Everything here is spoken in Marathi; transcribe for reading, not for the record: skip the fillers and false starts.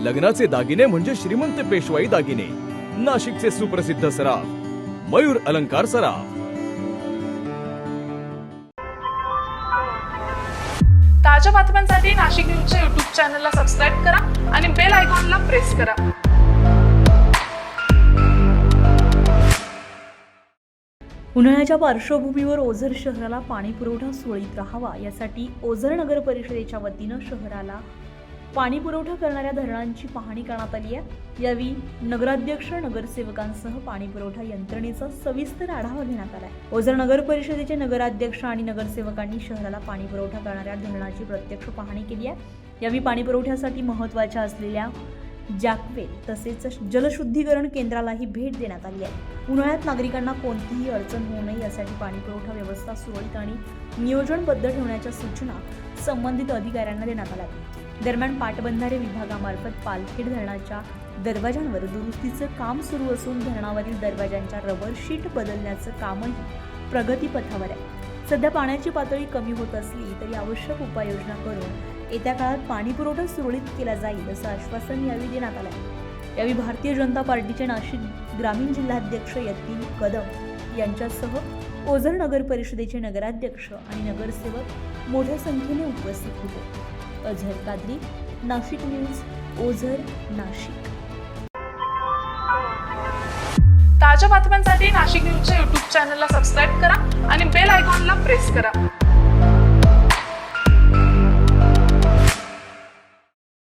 लग्नाचे दागिने म्हणजे श्रीमंत पेशवाई दागिने, नाशिकचे सुप्रसिद्ध सराफ मयूर अलंकार सराफ। ताज्या बातम्यांसाठी नाशिक न्यूजच्या YouTube चॅनलला सबस्क्राईब करा आणि बेल आयकॉनला प्रेस करा। उन्हाळ्याच्या पार्श्वभूमीवर ओझर शहराला पाणी पुरवठा सुरळीत राहावा यासाठी ओझर नगर परिषदेच्या वतीनं शहराला पाणी पुरवठा करणाऱ्या धरणांची पाहणी करण्यात आली आहे। यावेळी नगराध्यक्ष नगरसेवकांसह पाणी पुरवठा यंत्रणेचा सविस्तर आढावा घेण्यात आला आहे। ओझर नगर परिषदेचे नगराध्यक्ष आणि नगरसेवकांनी शहराला पाणी पुरवठा करणाऱ्या धरणाची प्रत्यक्ष पाहणी केली आहे। यावेळी पाणी पुरवठ्यासाठी महत्त्वाच्या असलेल्या जॅकवेल तसेच जलशुद्धीकरण केंद्रालाही भेट देण्यात आली आहे। उन्हाळ्यात नागरिकांना कोणतीही अडचण होऊ नये यासाठी पाणी पुरवठा व्यवस्था सुरळीत आणि नियोजनबद्ध ठेवण्याच्या सूचना संबंधित अधिकाऱ्यांना देण्यात आल्या। दरम्यान पाटबंधारे विभागामार्फत पालखेड धरणाच्या दरवाजांवर दुरुस्तीचं काम सुरू असून धरणावरील दरवाजांच्या रबर शीट बदलण्याचं कामही प्रगतीपथावर आहे। सध्या पाण्याची पातळी कमी होत असली तरी आवश्यक उपाययोजना करून येत्या काळात पाणी पुरवठा सुरळीत केला जाईल असं आश्वासन यावेळी देण्यात आलं आहे। यावेळी भारतीय जनता पार्टीचे नाशिक ग्रामीण जिल्हाध्यक्ष यतीन कदम यांच्यासह ओझर नगर परिषदेचे नगराध्यक्ष आणि नगरसेवक मोठ्या संख्येने उपस्थित होते। अझहर कादरी, नाशिक न्यूज, ओझर, नाशिक। ताज्या बातम्यांसाठी नाशिक न्यूजच्या YouTube चॅनलला सबस्क्राईब करा आणि बेल आयकॉनला प्रेस करा।